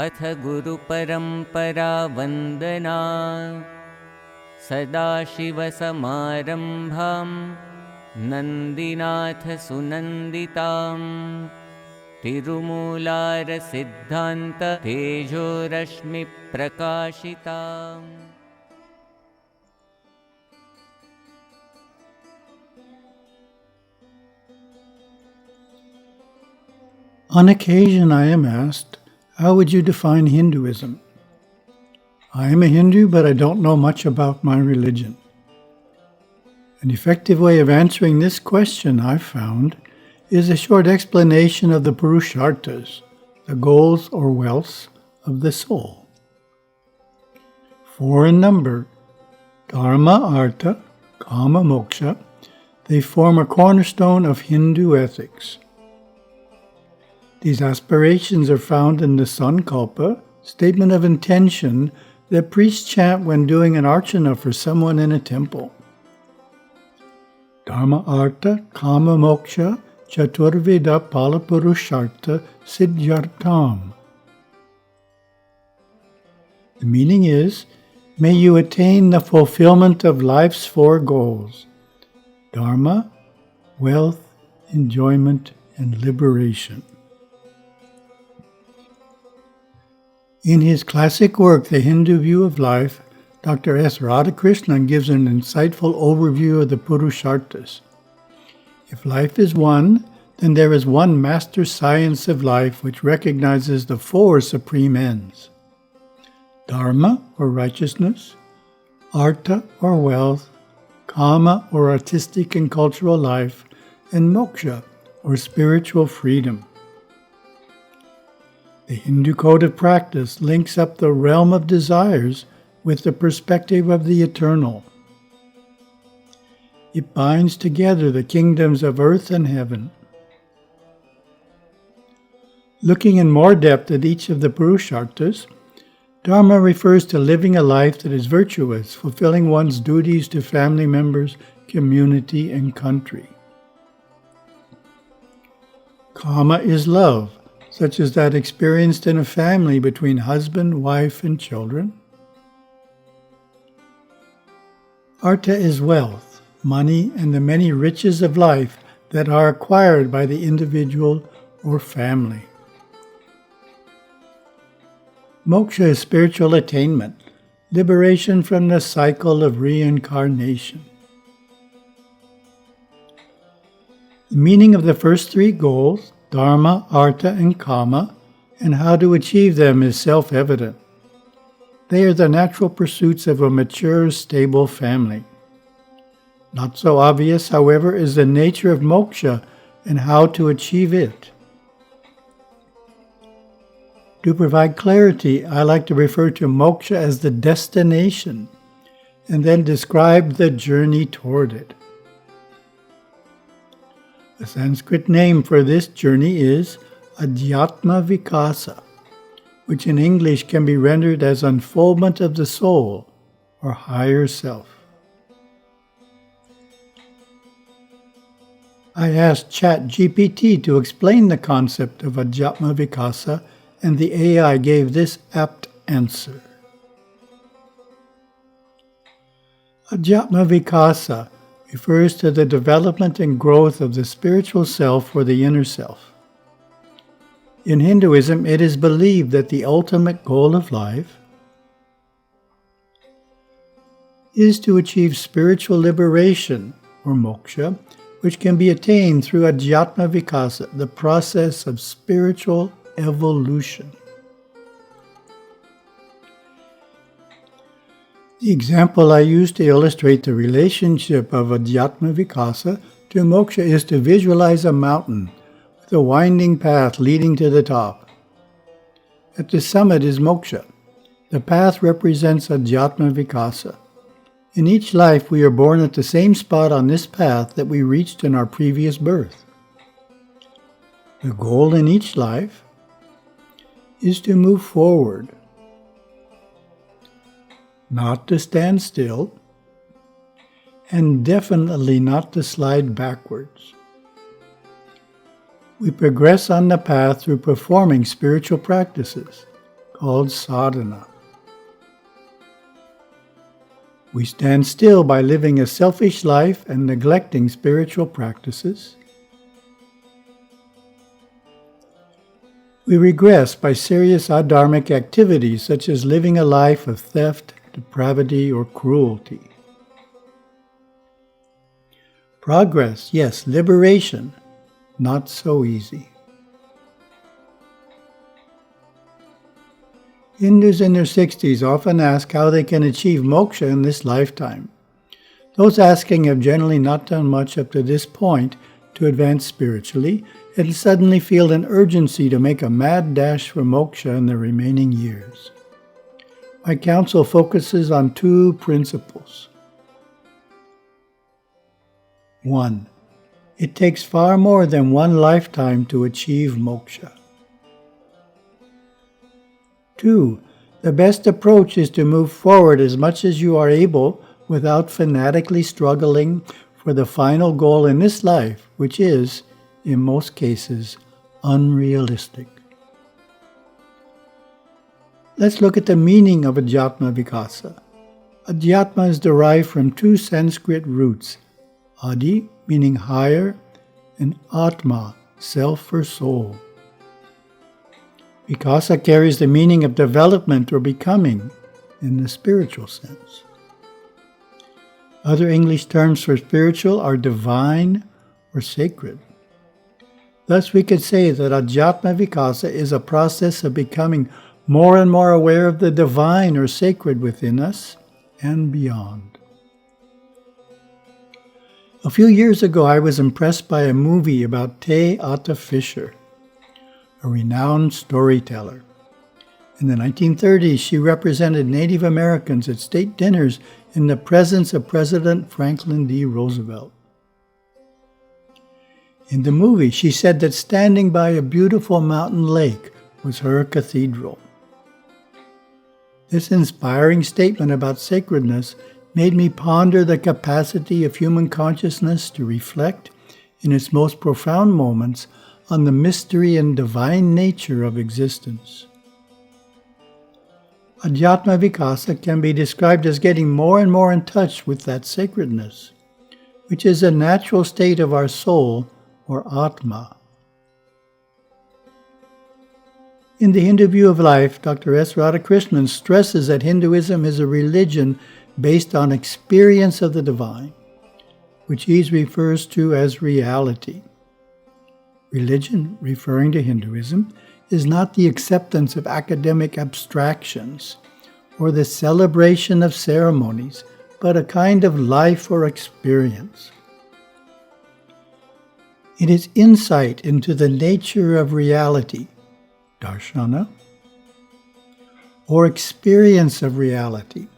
अथ गुरुपरम्परा वन्दना सदाशिवसमारम्भां नन्दिनाथ सुनन्दितां तिरुमूलारसिद्धान्त तेजोरश्मिप्रकाशिताम्। On occasion I am asked, how would you define Hinduism? I am a Hindu, but I don't know much about my religion. An effective way of answering this question, I've found, is a short explanation of the purusharthas, the goals or wealths of the soul. 4 in number, dharma, artha, kamamoksha, they form a cornerstone of Hindu ethics. These aspirations are found in the sankalpa, statement of intention, that priests chant when doing an archana for someone in a temple. Dharma, artha, kamamoksha, chaturvidha, phala, purushartha, siddhyartham. The meaning is, may you attain the fulfillment of life's 4 goals: dharma, wealth, enjoyment, and liberation. In his classic work, The Hindu View of Life, Dr. S. Radhakrishnan gives an insightful overview of the purusharthas. If life is one, then there is one master science of life which recognizes the 4 supreme ends: dharma, or righteousness; artha, or wealth; kama, or artistic and cultural life; and moksha, or spiritual freedom. The Hindu code of practice links up the realm of desires with the perspective of the eternal. It binds together the kingdoms of earth and heaven. Looking in more depth at each of the purusharthas, dharma refers to living a life that is virtuous, fulfilling one's duties to family members, community, and country. Kama is love, such as that experienced in a family between husband, wife, and children. Artha is wealth, money, and the many riches of life that are acquired by the individual or family. Moksha is spiritual attainment, liberation from the cycle of reincarnation. The meaning of the first 3 goals, dharma, artha, and kama, and how to achieve them is self-evident. They are the natural pursuits of a mature, stable family. Not so obvious, however, is the nature of moksha and how to achieve it. To provide clarity, I like to refer to moksha as the destination, and then describe the journey toward it. The Sanskrit name for this journey is adhyatma vikasa, which in English can be rendered as unfoldment of the soul, or higher self. I asked ChatGPT to explain the concept of adhyatma vikasa, and the AI gave this apt answer. Adhyatma vikasa refers to the development and growth of the spiritual self or the inner self. In Hinduism, it is believed that the ultimate goal of life is to achieve spiritual liberation, or moksha, which can be attained through adhyatma vikasa, the process of spiritual evolution. The example I use to illustrate the relationship of adhyatma vikasa to moksha is to visualize a mountain with a winding path leading to the top. At the summit is moksha. The path represents adhyatma vikasa. In each life we are born at the same spot on this path that we reached in our previous birth. The goal in each life is to move forward, not to stand still, and definitely not to slide backwards. We progress on the path through performing spiritual practices, called sadhana. We stand still by living a selfish life and neglecting spiritual practices. We regress by serious adharmic activities such as living a life of theft, depravity, or cruelty. Progress, yes, liberation, not so easy. Hindus in their 60s often ask how they can achieve moksha in this lifetime. Those asking have generally not done much up to this point to advance spiritually and suddenly feel an urgency to make a mad dash for moksha in the remaining years. My counsel focuses on two principles. 1. It takes far more than one lifetime to achieve moksha. 2. The best approach is to move forward as much as you are able without fanatically struggling for the final goal in this life, which is, in most cases, unrealistic. Let's look at the meaning of Adhyatma Vikasa. Adhyatma is derived from two Sanskrit roots, Adi, meaning higher, and Atma, self or soul. Vikasa carries the meaning of development or becoming in the spiritual sense. Other English terms for spiritual are divine or sacred. Thus we could say that Adhyatma Vikasa is a process of becoming more and more aware of the divine or sacred within us and beyond. A few years ago I was impressed by a movie about Te Ata Fisher, a renowned storyteller. In the 1930s, she represented Native Americans at state dinners in the presence of President Franklin D. Roosevelt. In the movie, she said that standing by a beautiful mountain lake was her cathedral. This inspiring statement about sacredness made me ponder the capacity of human consciousness to reflect, in its most profound moments, on the mystery and divine nature of existence. Adhyatma Vikasa can be described as getting more and more in touch with that sacredness, which is a natural state of our soul, or Atma. In the Hindu view of life, Dr. S. Radhakrishnan stresses that Hinduism is a religion based on experience of the divine, which he refers to as reality. Religion, referring to Hinduism, is not the acceptance of academic abstractions or the celebration of ceremonies, but a kind of life or experience. It is insight into the nature of reality, darshana, or experience of reality,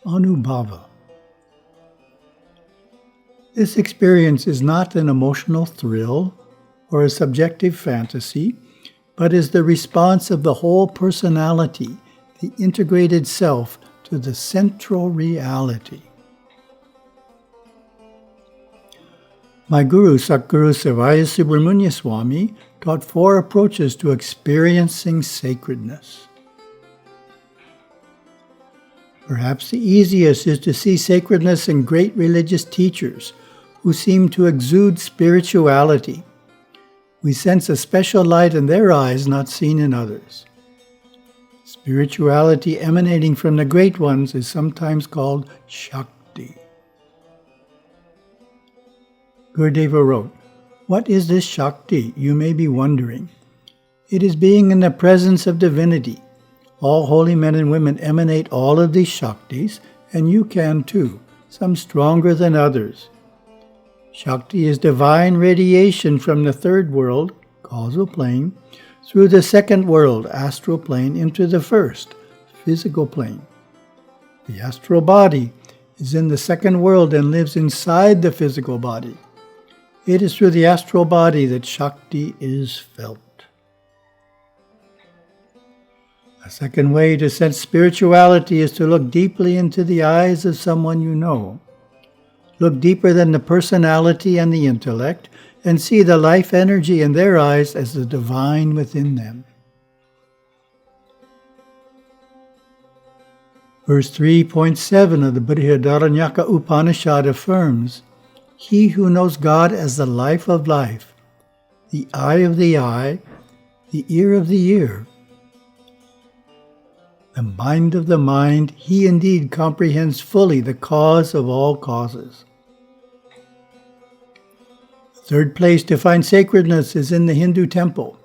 anubhava. This experience is not an emotional thrill or a subjective fantasy, but is the response of the whole personality, the integrated self, to the central reality. My guru, Satguru Savaya Subramanya Swami, taught 4 approaches to experiencing sacredness. Perhaps the easiest is to see sacredness in great religious teachers who seem to exude spirituality. We sense a special light in their eyes not seen in others. Spirituality emanating from the great ones is sometimes called Shakti. Gurudeva wrote, "What is this Shakti, you may be wondering? It is being in the presence of divinity. All holy men and women emanate all of these Shaktis, and you can too, some stronger than others. Shakti is divine radiation from the third world, causal plane, through the second world, astral plane, into the first, physical plane. The astral body is in the second world and lives inside the physical body. It is through the astral body that Shakti is felt." A second way to sense spirituality is to look deeply into the eyes of someone you know. Look deeper than the personality and the intellect, and see the life energy in their eyes as the divine within them. Verse 3.7 of the Brihadaranyaka Upanishad affirms, "He who knows God as the life of life, the eye of the eye, the ear of the ear, the mind of the mind, he indeed comprehends fully the cause of all causes." The third place to find sacredness is in the Hindu temple.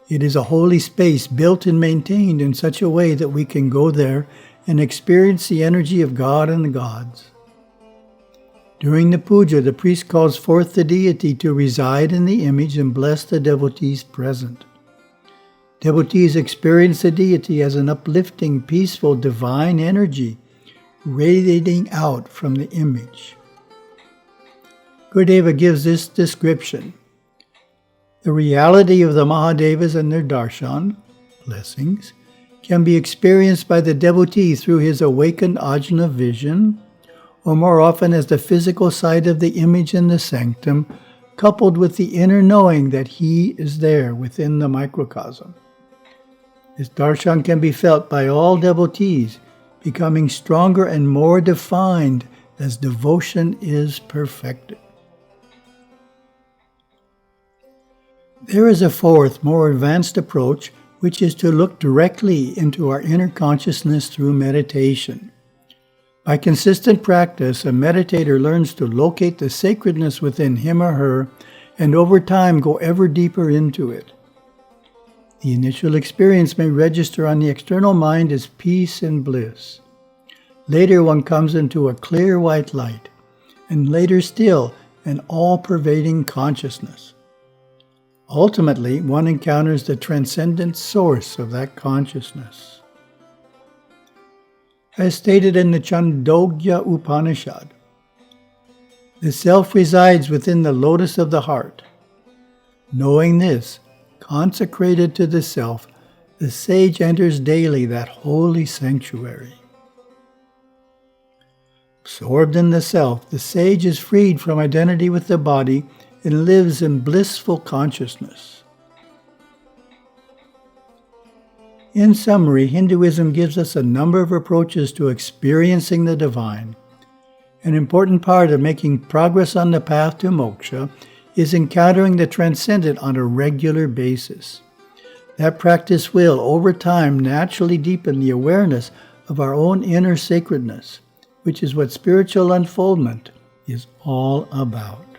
It is a holy space built and maintained in such a way that we can go there and experience the energy of God and the gods. During the puja, the priest calls forth the deity to reside in the image and bless the devotees present. Devotees experience the deity as an uplifting, peaceful, divine energy radiating out from the image. Gurudeva gives this description: "The reality of the Mahadevas and their darshan, blessings, can be experienced by the devotee through his awakened ajna vision, or more often as the physical sight of the image in the sanctum, coupled with the inner knowing that he is there within the microcosm. This darshan can be felt by all devotees, becoming stronger and more defined as devotion is perfected." There is a fourth, more advanced approach, which is to look directly into our inner consciousness through meditation. By consistent practice, a meditator learns to locate the sacredness within him or her, and over time go ever deeper into it. The initial experience may register on the external mind as peace and bliss. Later one comes into a clear white light, and later still, an all-pervading consciousness. Ultimately, one encounters the transcendent source of that consciousness. As stated in the Chandogya Upanishad, the self resides within the lotus of the heart. Knowing this, consecrated to the self, the sage enters daily that holy sanctuary. Absorbed in the self, the sage is freed from identity with the body and lives in blissful consciousness. In summary, Hinduism gives us a number of approaches to experiencing the divine. An important part of making progress on the path to moksha is encountering the transcendent on a regular basis. That practice will, over time, naturally deepen the awareness of our own inner sacredness, which is what spiritual unfoldment is all about.